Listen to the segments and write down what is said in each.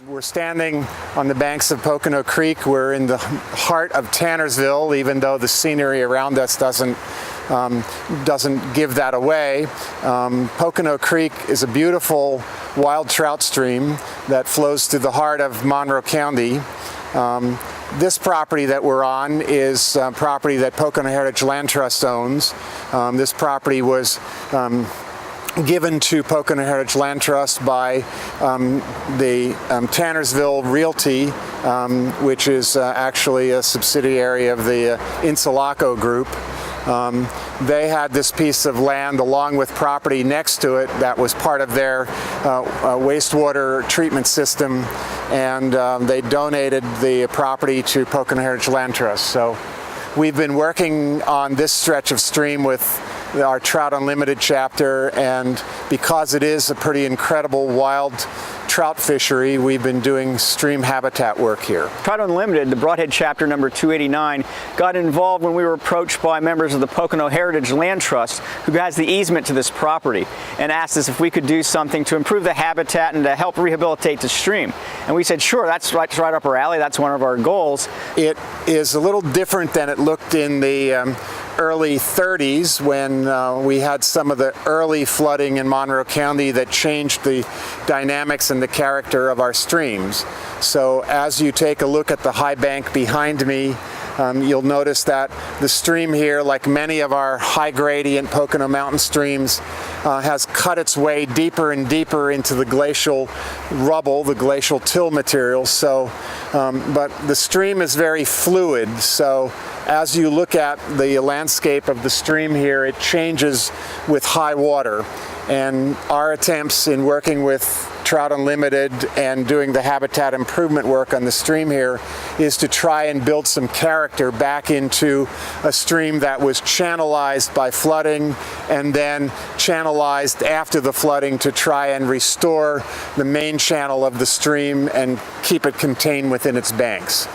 We're standing on the banks of Pocono Creek. We're in the heart of Tannersville, even though the scenery around us doesn't give that away. Pocono Creek is a beautiful wild trout stream that flows through the heart of Monroe County. This property that we're on is property that Pocono Heritage Land Trust owns. This property was given to Pocono Heritage Land Trust by the Tannersville Realty, which is actually a subsidiary of the Insulaco Group. They had this piece of land along with property next to it that was part of their wastewater treatment system, and they donated the property to Pocono Heritage Land Trust. So we've been working on this stretch of stream with our Trout Unlimited chapter, and because it is a pretty incredible wild trout fishery, we've been doing stream habitat work here. Trout Unlimited, the Brodhead chapter number 289, got involved when we were approached by members of the Pocono Heritage Land Trust, who has the easement to this property, and asked us if we could do something to improve the habitat and to help rehabilitate the stream. And we said, sure, that's right up our alley, that's one of our goals. It is a little different than it looked in the early 30s when we had some of the early flooding in Monroe County that changed the dynamics and the character of our streams. So as you take a look at the high bank behind me, you'll notice that the stream here, like many of our high gradient Pocono Mountain streams, has cut its way deeper and deeper into the glacial rubble, the glacial till material. So, but the stream is very fluid. So as you look at the landscape of the stream here, it changes with high water. And our attempts in working with Trout Unlimited and doing the habitat improvement work on the stream here is to try and build some character back into a stream that was channelized by flooding and then channelized after the flooding to try and restore the main channel of the stream and keep it contained within its banks.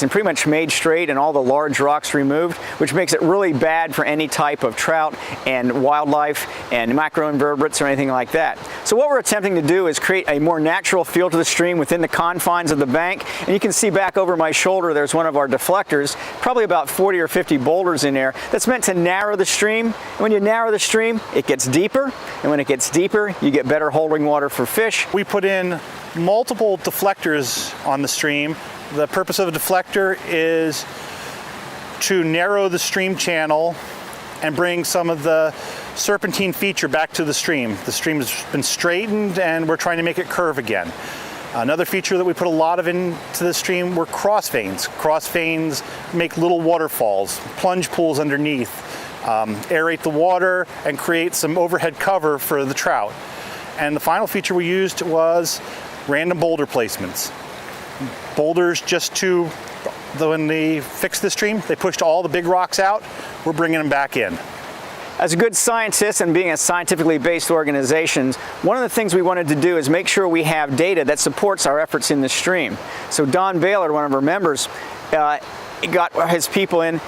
And pretty much made straight and all the large rocks removed, which makes it really bad for any type of trout and wildlife and macroinvertebrates or anything like that. So what we're attempting to do is create a more natural feel to the stream within the confines of the bank. And you can see back over my shoulder, there's one of our deflectors, probably about 40 or 50 boulders in there, that's meant to narrow the stream. And when you narrow the stream, it gets deeper. And when it gets deeper, you get better holding water for fish. We put in multiple deflectors on the stream. The purpose of a deflector is to narrow the stream channel and bring some of the serpentine feature back to the stream. The stream has been straightened and we're trying to make it curve again. Another feature that we put a lot of into the stream were cross veins. Cross veins make little waterfalls, plunge pools underneath, aerate the water and create some overhead cover for the trout. And the final feature we used was random boulder placements. Boulders just to, when they fixed the stream, they pushed all the big rocks out, we're bringing them back in. As a good scientist and being a scientifically based organization, one of the things we wanted to do is make sure we have data that supports our efforts in the stream. So Don Baylor, one of our members, got his people in,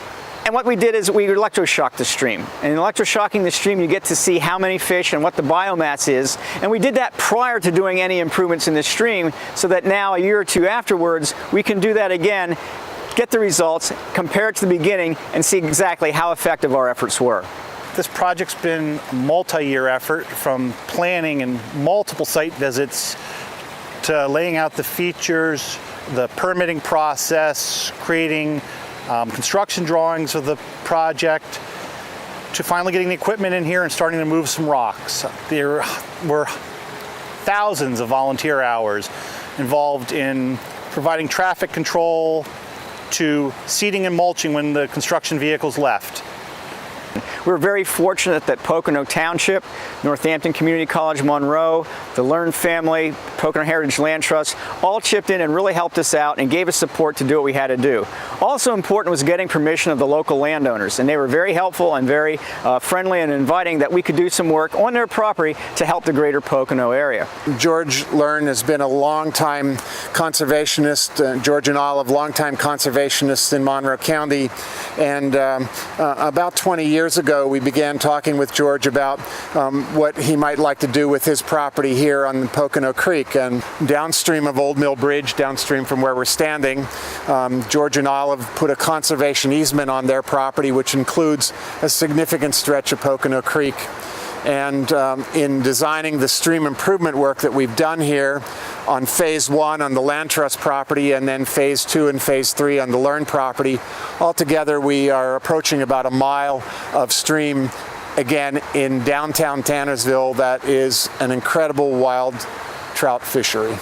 and what we did is we electroshocked the stream. And in electroshocking the stream, you get to see how many fish and what the biomass is. And we did that prior to doing any improvements in the stream, so that now, a year or two afterwards, we can do that again, get the results, compare it to the beginning, and see exactly how effective our efforts were. This project's been a multi-year effort, from planning and multiple site visits to laying out the features, the permitting process, creating construction drawings of the project, to finally getting the equipment in here and starting to move some rocks. There were thousands of volunteer hours involved in providing traffic control to seeding and mulching when the construction vehicles left. We're very fortunate that Pocono Township, Northampton Community College Monroe, the Learn family, Pocono Heritage Land Trust, all chipped in and really helped us out and gave us support to do what we had to do. Also important was getting permission of the local landowners, and they were very helpful and very friendly and inviting that we could do some work on their property to help the greater Pocono area. George Learn has been a long-time conservationist, George and Olive, long-time conservationists in Monroe County, and about 20 years ago, ago, we began talking with George about what he might like to do with his property here on the Pocono Creek. And downstream of Old Mill Bridge, downstream from where we're standing, George and Olive put a conservation easement on their property, which includes a significant stretch of Pocono Creek. And in designing the stream improvement work that we've done here on phase 1 on the Land Trust property, and then phase 2 and phase 3 on the Learn property, altogether we are approaching about a mile of stream again in downtown Tannersville that is an incredible wild trout fishery.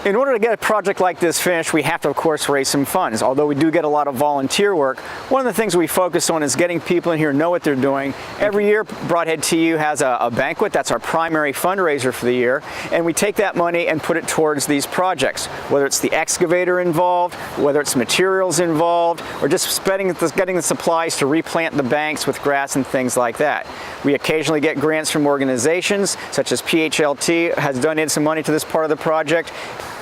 In order to get a project like this finished, we have to, of course, raise some funds. Although we do get a lot of volunteer work, one of the things we focus on is getting people in here who know what they're doing. Every year, Brodhead TU has a banquet. That's our primary fundraiser for the year. And we take that money and put it towards these projects, whether it's the excavator involved, whether it's materials involved, or just getting the supplies to replant the banks with grass and things like that. We occasionally get grants from organizations, such as PHLT has donated some money to this part of the project.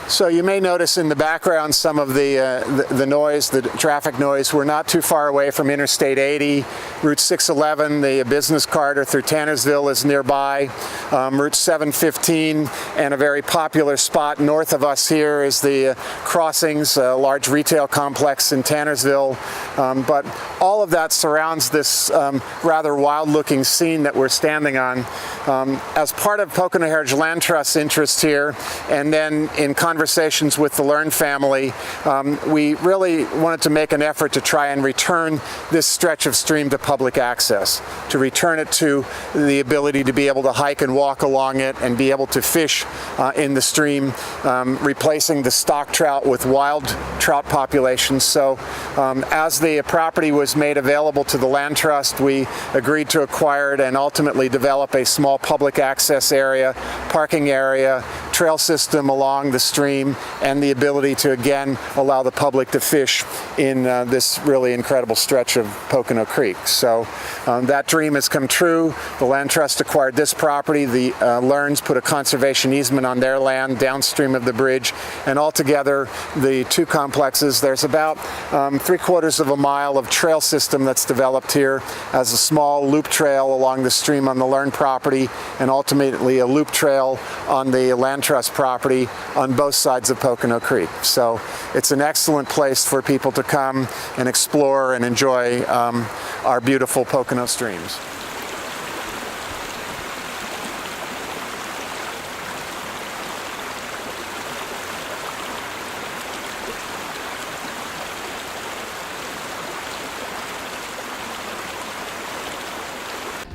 So you may notice in the background some of the noise, the traffic noise. We're not too far away from Interstate 80. Route 611, the business corridor through Tannersville, is nearby. Route 715, and a very popular spot north of us here is the Crossings, a large retail complex in Tannersville. But all of that surrounds this rather wild-looking scene that we're standing on. As part of Pocono Heritage Land Trust's interest here, and then in conversations with the Learn family, we really wanted to make an effort to try and return this stretch of stream to public access, to return it to the ability to be able to hike and walk along it and be able to fish in the stream, replacing the stock trout with wild trout populations. So as the property was made available to the Land Trust, we agreed to acquire it and ultimately develop a small public access area, parking area, trail system along the stream, and the ability to again allow the public to fish in this really incredible stretch of Pocono Creek. So that dream has come true. The Land Trust acquired this property. The Learns put a conservation easement on their land downstream of the bridge, and altogether the two complexes, there's about 3/4 of a mile of trail system that's developed here as a small loop trail along the stream on the Learn property, and ultimately a loop trail on the Land Trust property on both sides of Pocono Creek. So it's an excellent place for people to come and explore and enjoy our beautiful Pocono streams.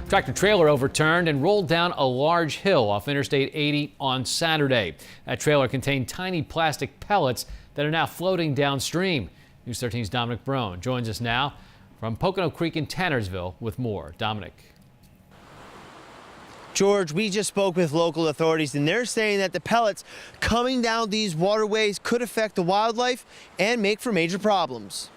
Tractor-trailer overturned and rolled down a large hill off Interstate 80 on Saturday. That trailer contained tiny plastic pellets that are now floating downstream. News 13's Dominic Brown joins us now from Pocono Creek in Tannersville with more. Dominic. George, we just spoke with local authorities, and they're saying that the pellets coming down these waterways could affect the wildlife and make for major problems.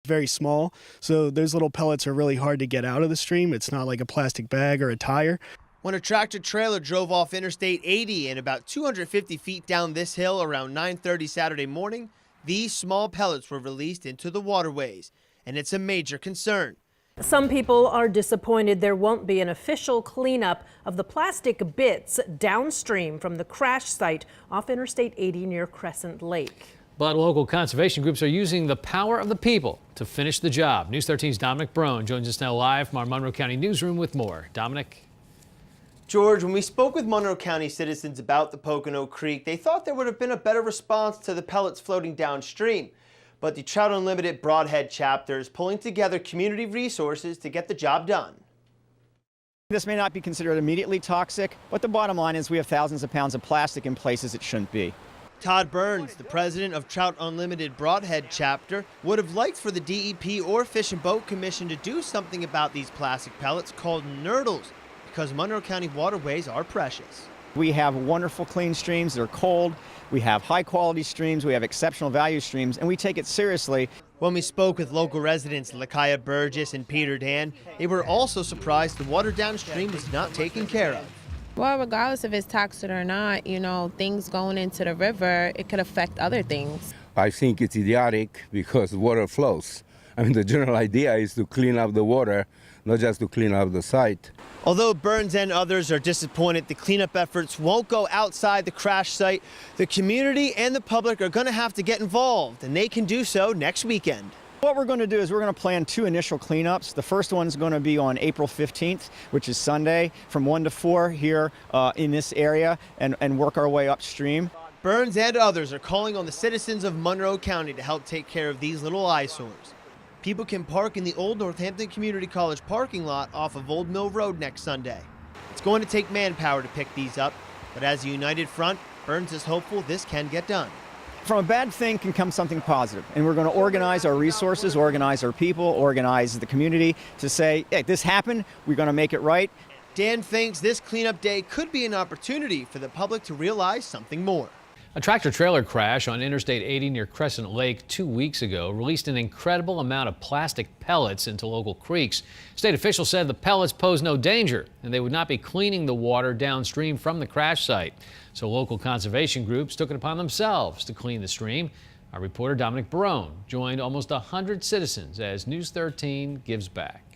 Very small, so those little pellets are really hard to get out of the stream. It's not like a plastic bag or a tire. When a tractor trailer drove off Interstate 80 and about 250 feet down this hill around 9:30 Saturday morning, these small pellets were released into the waterways, and it's a major concern. Some people are disappointed there won't be an official cleanup of the plastic bits downstream from the crash site off Interstate 80 near Crescent Lake. But local conservation groups are using the power of the people to finish the job. News 13's Dominic Brown joins us now live from our Monroe County newsroom with more. Dominic. George, when we spoke with Monroe County citizens about the Pocono Creek, they thought there would have been a better response to the pellets floating downstream. But the Trout Unlimited Brodhead chapter is pulling together community resources to get the job done. This may not be considered immediately toxic, but the bottom line is we have thousands of pounds of plastic in places it shouldn't be. Todd Burns, the president of Trout Unlimited Brodhead chapter, would have liked for the DEP or Fish and Boat Commission to do something about these plastic pellets called nurdles, because Monroe County waterways are precious. We have wonderful clean streams that are cold. We have high quality streams. We have exceptional value streams, and we take it seriously. When we spoke with local residents Lakaya Burgess and Peter Dan, they were also surprised the water downstream was not taken care of. Well, regardless if it's toxic or not, you know, things going into the river, it could affect other things. I think it's idiotic because water flows I mean, the general idea is to clean up the water, not just to clean up the site. Although Burns and others are disappointed the cleanup efforts won't go outside the crash site, the community and the public are going to have to get involved, and they can do so next weekend. What we're going to do is we're going to plan 2 initial cleanups. The first one is going to be on April 15th, which is Sunday, from 1 to 4 here in this area, and work our way upstream. Burns and others are calling on the citizens of Monroe County to help take care of these little eyesores. People can park in the old Northampton Community College parking lot off of Old Mill Road next Sunday. It's going to take manpower to pick these up, but as a united front, Burns is hopeful this can get done. From a bad thing can come something positive, and we're going to organize our resources, organize our people, organize the community to say, hey, this happened, we're going to make it right. Dan thinks this cleanup day could be an opportunity for the public to realize something more. A tractor-trailer crash on Interstate 80 near Crescent Lake 2 weeks ago released an incredible amount of plastic pellets into local creeks. State officials said the pellets pose no danger, and they would not be cleaning the water downstream from the crash site. So local conservation groups took it upon themselves to clean the stream. Our reporter Dominic Brodhead joined almost 100 citizens as News 13 gives back.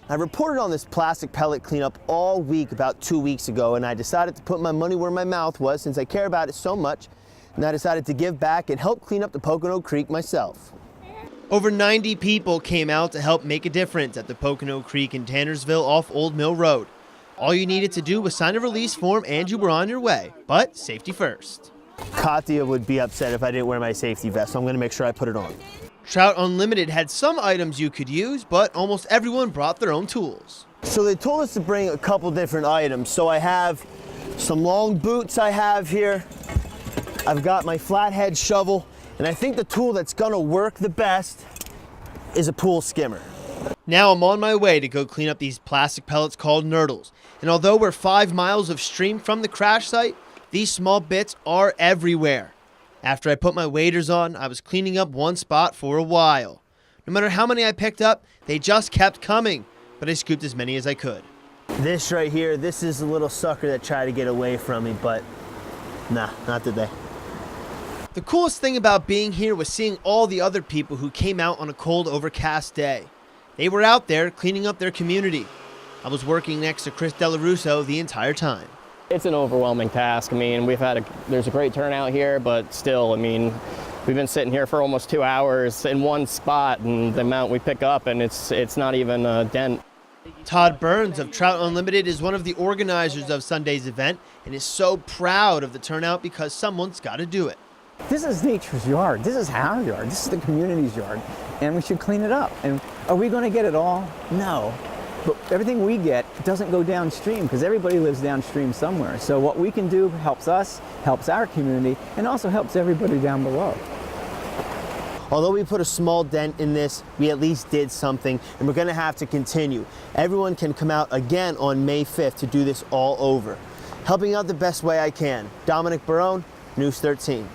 I reported on this plastic pellet cleanup all week about 2 weeks ago, and I decided to put my money where my mouth was since I care about it so much, and I decided to give back and help clean up the Pocono Creek myself. Over 90 people came out to help make a difference at the Pocono Creek in Tannersville off Old Mill Road. All you needed to do was sign a release form and you were on your way, but safety first. Katya would be upset if I didn't wear my safety vest, so I'm going to make sure I put it on. Trout Unlimited had some items you could use, but almost everyone brought their own tools. So they told us to bring a couple different items. So I have some long boots I have here. I've got my flathead shovel, and I think the tool that's gonna work the best is a pool skimmer. Now I'm on my way to go clean up these plastic pellets called nurdles. And although we're 5 miles of stream from the crash site, these small bits are everywhere. After I put my waders on, I was cleaning up one spot for a while. No matter how many I picked up, they just kept coming, but I scooped as many as I could. This right here, this is a little sucker that tried to get away from me, but nah, not today. The coolest thing about being here was seeing all the other people who came out on a cold, overcast day. They were out there cleaning up their community. I was working next to Chris Delarusso the entire time. It's an overwhelming task. I mean, there's a great turnout here, but still, I mean, we've been sitting here for almost 2 hours in one spot, and the amount we pick up, and it's not even a dent. Todd Burns of Trout Unlimited is one of the organizers of Sunday's event and is so proud of the turnout because someone's got to do it. This is nature's yard. This is our yard. This is the community's yard, and we should clean it up. And are we going to get it all? No. But everything we get doesn't go downstream because everybody lives downstream somewhere. So what we can do helps us, helps our community, and also helps everybody down below. Although we put a small dent in this, we at least did something, and we're going to have to continue. Everyone can come out again on May 5th to do this all over. Helping out the best way I can. Dominic Barone, News 13.